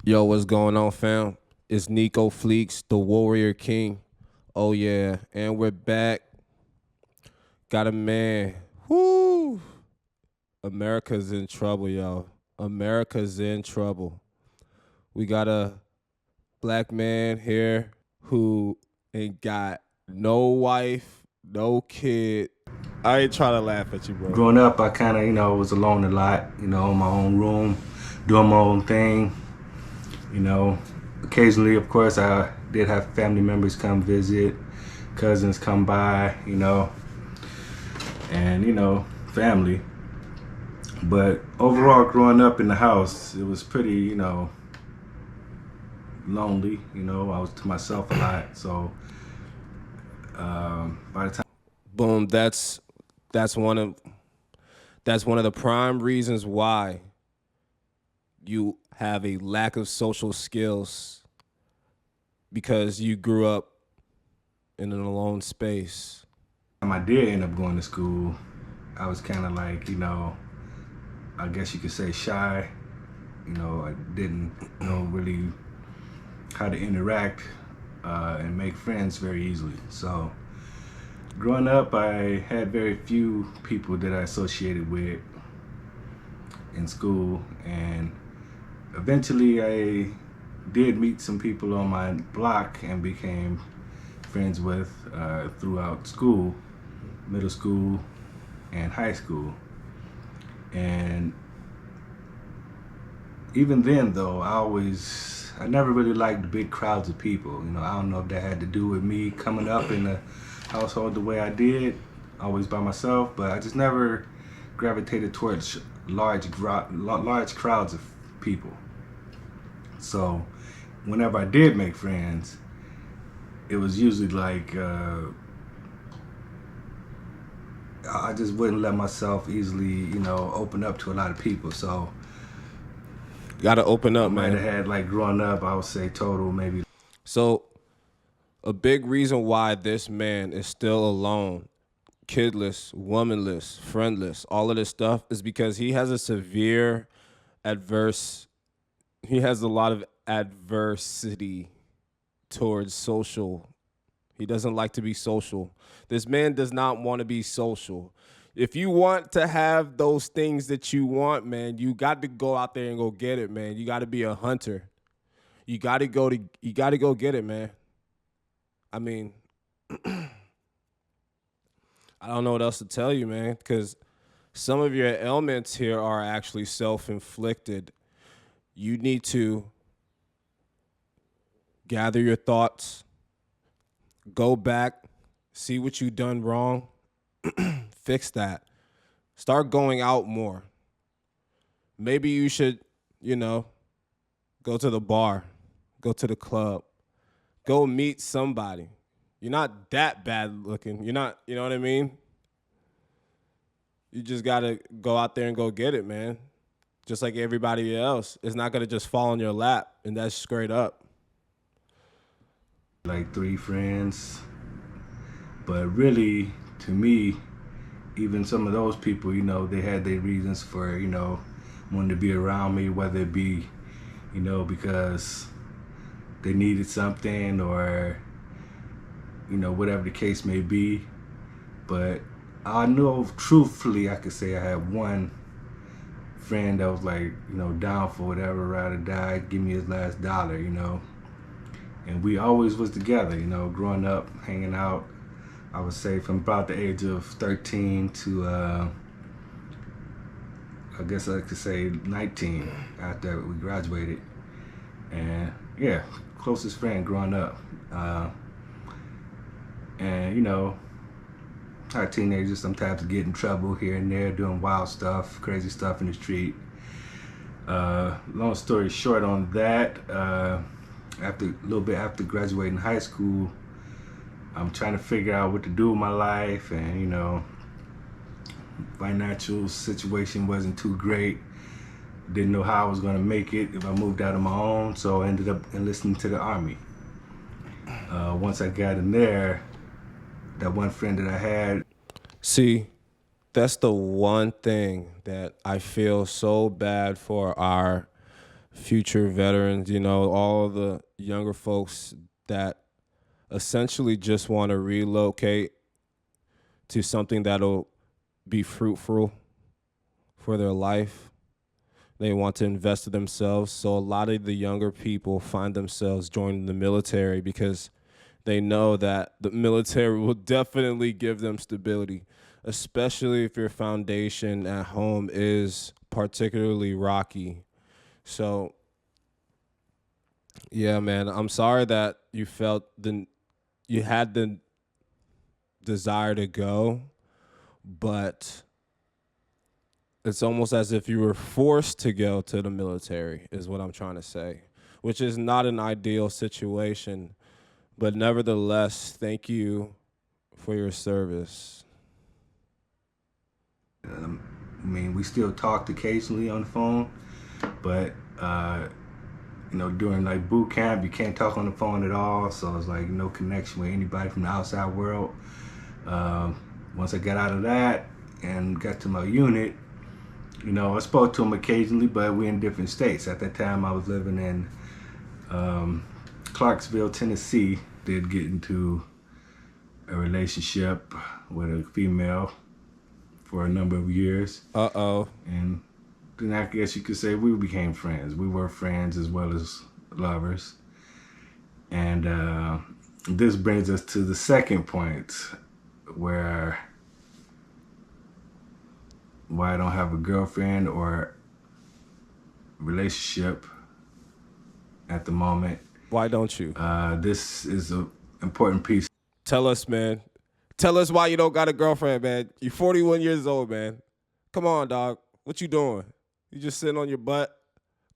Yo, what's going on, fam? It's Nico Fleeks, the Warrior King. Oh yeah, and we're back. Got a man. Whoo! America's in trouble, yo. America's in trouble. We got a black man here who ain't got no wife, no kid. I ain't trying to laugh at you, bro. Growing up, I kind of, was alone a lot, in my own room, doing my own thing. You know, occasionally, of course, I did have family members come visit, cousins come by, and, family. But overall, growing up in the house, it was pretty, lonely. I was to myself a lot. So by the time Boom. That's one of that's one of the prime reasons why you have a lack of social skills because you grew up in an alone space. I did end up going to school, I was kind of like, I guess you could say shy. I didn't know really how to interact and make friends very easily. So growing up, I had very few people that I associated with in school, and eventually I did meet some people on my block and became friends with throughout school, middle school, and high school. And even then, though, I never really liked big crowds of people. I don't know if that had to do with me coming up in the household the way I did, always by myself, but I just never gravitated towards large crowds of people. So whenever I did make friends, it was usually like I just wouldn't let myself easily, open up to a lot of people. So Got to open I up, might have man. had, like, growing up, I would say total maybe. So, a big reason why this man is still alone, kidless, womanless, friendless, all of this stuff is because he has a severe adverse he has a lot of adversity towards social. He doesn't like to be social. This man does not want to be social. If you want to have those things that you want, man, you got to go out there and go get it, man. You got to be a hunter. You got to go get it, man. I mean, I don't know what else to tell you, man, cuz some of your ailments here are actually self-inflicted. You need to gather your thoughts, go back, see what you done wrong, fix that. Start going out more. Maybe you should, you know, go to the bar, go to the club, go meet somebody. You're not that bad looking. You're not, you know what I mean? You just gotta go out there and go get it, man. Just like everybody else. It's not gonna just fall in your lap, and that's straight up. Like, three friends. But really, to me, even some of those people, they had their reasons for, wanting to be around me, whether it be, because they needed something, or, whatever the case may be. But I know, truthfully, I could say I had one friend that was like, down for whatever, ride or die, give me his last dollar, And we always was together, growing up, hanging out. I would say from about the age of 13 to, I guess I could say 19 after we graduated. And yeah, closest friend growing up. And, our teenagers sometimes get in trouble here and there, doing wild stuff, crazy stuff in the street. Long story short on that, after a little bit after graduating high school, I'm trying to figure out what to do with my life, and financial situation wasn't too great. Didn't know how I was going to make it if I moved out on my own, so I ended up enlisting to the Army. Once I got in there, that one friend that I had. See, that's the one thing that I feel so bad for our future veterans, all the younger folks that essentially just want to relocate to something that'll be fruitful for their life. They want to invest in themselves. So a lot of the younger people find themselves joining the military because they know that the military will definitely give them stability, especially if your foundation at home is particularly rocky. So, yeah, man, I'm sorry that you had the desire to go, but it's almost as if you were forced to go to the military, is what I'm trying to say, which is not an ideal situation. But nevertheless, thank you for your service. I mean, we still talked occasionally on the phone, but during like boot camp, you can't talk on the phone at all. So it's like no connection with anybody from the outside world. Once I got out of that and got to my unit, I spoke to him occasionally, but we're in different states. At that time, I was living in Clarksville, Tennessee. Did get into a relationship with a female for a number of years. Uh-oh. And then I guess you could say we became friends. We were friends as well as lovers. And this brings us to the second point why I don't have a girlfriend or relationship at the moment. Why don't you? This is an important piece. Tell us, man. Tell us why you don't got a girlfriend, man. You're 41 years old, man. Come on, dog. What you doing? You just sitting on your butt?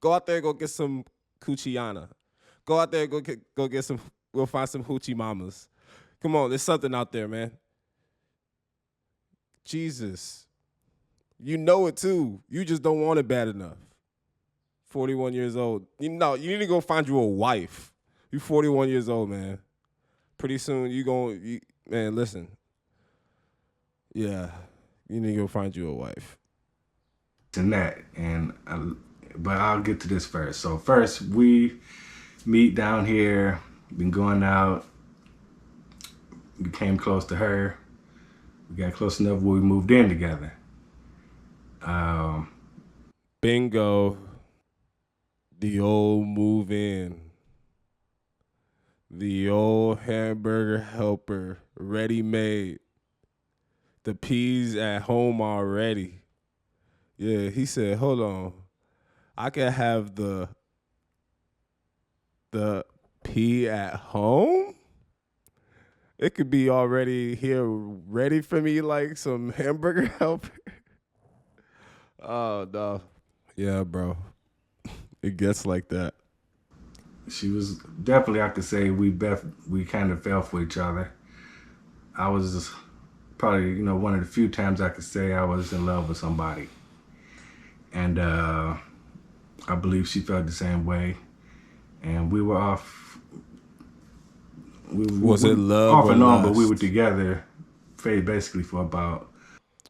Go out there and go get some coochiana. Go out there and go get some, we'll find some hoochie mamas. Come on, there's something out there, man. Jesus. You know it too. You just don't want it bad enough. 41 years old. You need to go find you a wife. You're 41 years old, man. Pretty soon man, listen. Yeah, you need to go find you a wife. And but I'll get to this first. So first, we meet down here, been going out, became close to her. We got close enough where we moved in together. Bingo. The old move in. The old hamburger helper, ready made. The peas at home already. Yeah, he said, hold on. I can have the pea at home? It could be already here ready for me like some hamburger helper. Oh, no. Yeah, bro. It gets like that. She was definitely, I could say, we kind of fell for each other. I was just probably, one of the few times I could say I was in love with somebody. And I believe she felt the same way. And we were off. Was it love off or and on, lust? but we were together basically for about.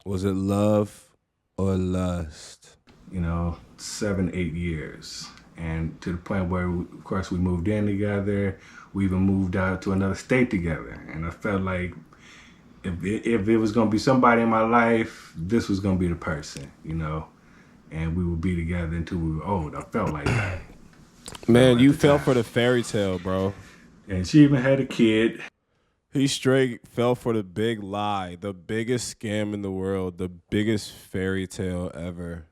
Was it love or lust? 7, 8 years. And to the point where, of course, we moved in together. We even moved out to another state together. And I felt like if it was going to be somebody in my life, this was going to be the person, And we would be together until we were old. I felt like that. Man, you fell for the fairy tale, bro. And she even had a kid. He straight fell for the big lie, the biggest scam in the world, the biggest fairy tale ever.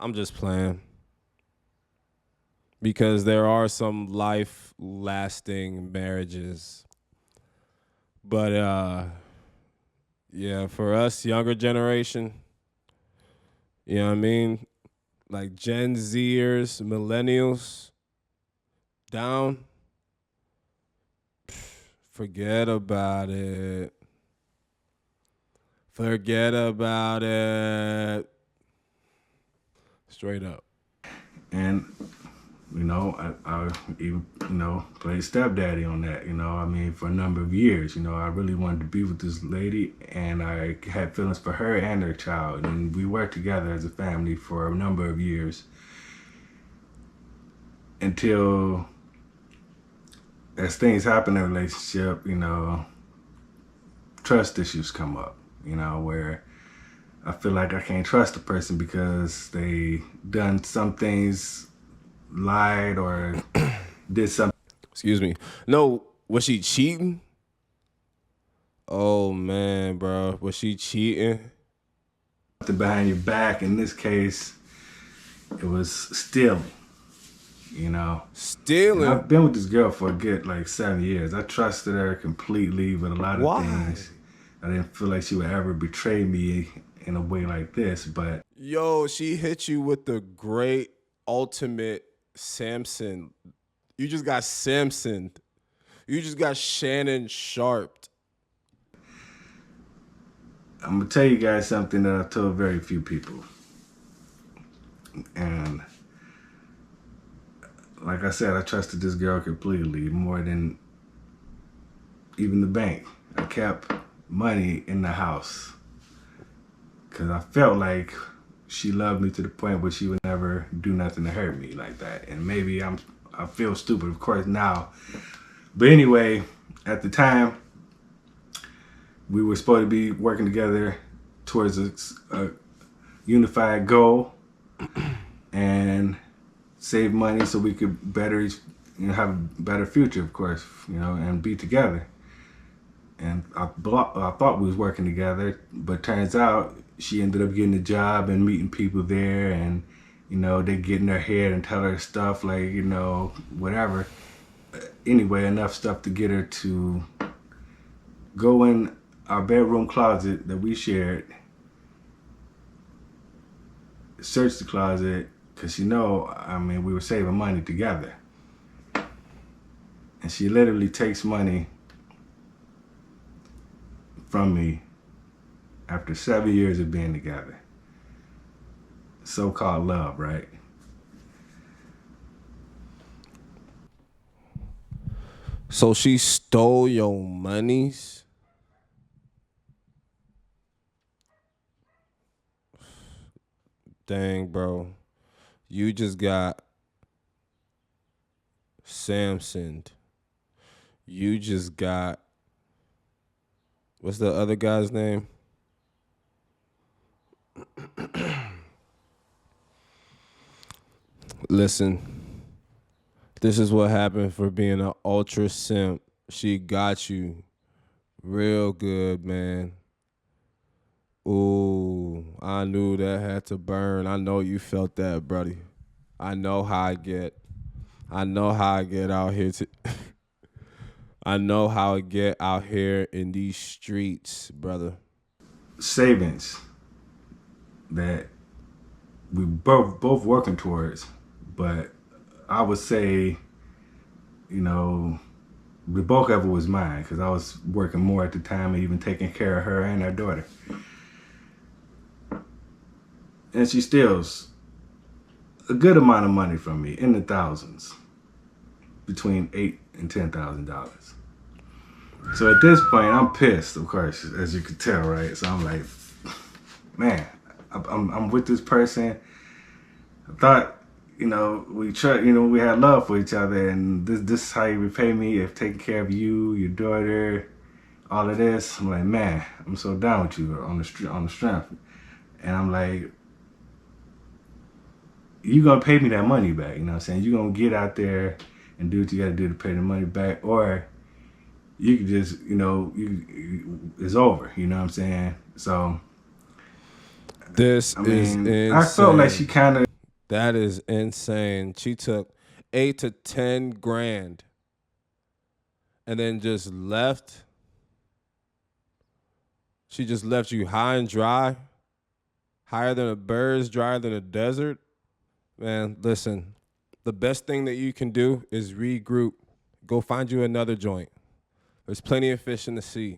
I'm just playing. Because there are some life-lasting marriages. But, yeah, for us, younger generation, you know what I mean? Like Gen Zers, millennials, down. Forget about it. Forget about it. Straight up. And, I even, played stepdaddy on that, for a number of years. I really wanted to be with this lady, and I had feelings for her and her child. And we worked together as a family for a number of years. until as things happen in a relationship, trust issues come up, where I feel like I can't trust a person because they done some things, lied or did something Excuse me. No, was she cheating? Oh man, bro, was she cheating? behind your back. In this case, it was stealing, And Stealing? I've been with this girl for a good 7 years. I trusted her completely with a lot of Why? things. I didn't feel like she would ever betray me in a way like this, but Yo, she hit you with the great ultimate Samson. You just got Samsoned. You just got Shannon Sharped. I'm gonna tell you guys something that I've told very few people. And like I said, I trusted this girl completely, more than even the bank. I kept money in the house because I felt like she loved me to the point where she would never do nothing to hurt me like that. And maybe I feel stupid, of course, now. But anyway, at the time, we were supposed to be working together towards a unified goal and save money so we could better, have a better future, of course, and be together. And I thought we was working together, but turns out she ended up getting a job and meeting people there, and they get in her head and tell her stuff like whatever. Anyway, enough stuff to get her to go in our bedroom closet that we shared, search the closet because we were saving money together, and she literally takes money from me after 7 years of being together. So-called love, right? So she stole your monies? Dang, bro. You just got Samsoned. You just got, what's the other guy's name? Listen, this is what happened for being an ultra simp. She got you real good, man. Ooh, I knew that had to burn. I know you felt that, buddy. I know how I get. I know how I get out here to I know how I get out here in these streets, brother. Savings that we both working towards, but I would say, the bulk of it was mine because I was working more at the time and even taking care of her and her daughter. And she steals a good amount of money from me, in the thousands, between $8,000 and $10,000. So at this point, I'm pissed, of course, as you could tell, right? So I'm like, man, I'm with this person. I thought, we had love for each other, and this is how you repay me, if taking care of you, your daughter, all of this. I'm like, man, I'm so down with you on the strength, and I'm like, you gonna pay me that money back? You know what I'm saying? You gonna get out there and do what you gotta do to pay the money back, or you could just, it's over. You know what I'm saying? So, This is insane. I felt like she kind of. That is insane. She took 8 to 10 grand and then just left. She just left you high and dry, higher than a bird's, drier than a desert. Man, listen, the best thing that you can do is regroup. Go find you another joint. There's plenty of fish in the sea.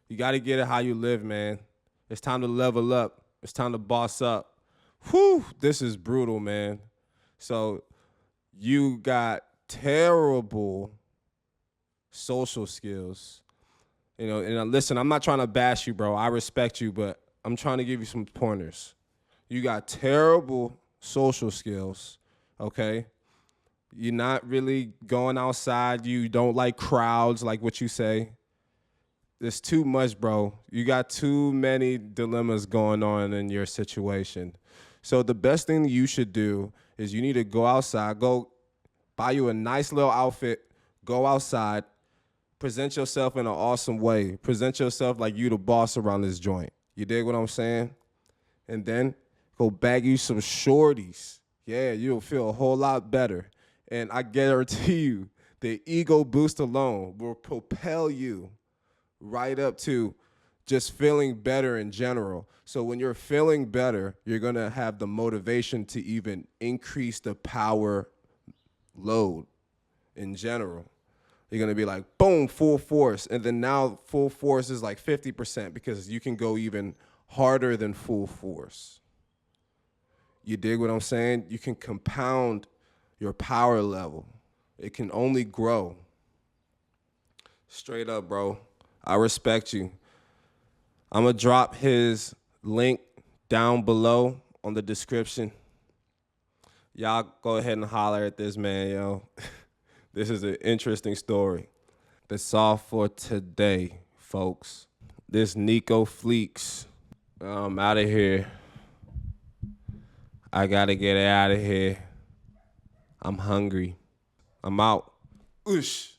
You got to get it how you live, man. It's time to level up. It's time to boss up. Whew, this is brutal, man. So you got terrible social skills. And listen, I'm not trying to bash you, bro. I respect you, but I'm trying to give you some pointers. You got terrible social skills, okay? You're not really going outside. You don't like crowds, like what you say. It's too much, bro. You got too many dilemmas going on in your situation. So the best thing you should do is you need to go outside, go buy you a nice little outfit, go outside, present yourself in an awesome way. Present yourself like you the boss around this joint. You dig what I'm saying? And then go bag you some shorties. Yeah, you'll feel a whole lot better. And I guarantee you, the ego boost alone will propel you right up to just feeling better in general. So when you're feeling better, you're gonna have the motivation to even increase the power load in general. You're gonna be like, boom, full force. And then now full force is like 50% because you can go even harder than full force. You dig what I'm saying? You can compound your power level. It can only grow. Straight up, bro. I respect you. I'm going to drop his link down below on the description. Y'all go ahead and holler at this man, yo. This is an interesting story. That's all for today, folks. This Nico Fleeks. I'm out of here. I got to get out of here. I'm hungry. I'm out. Oosh.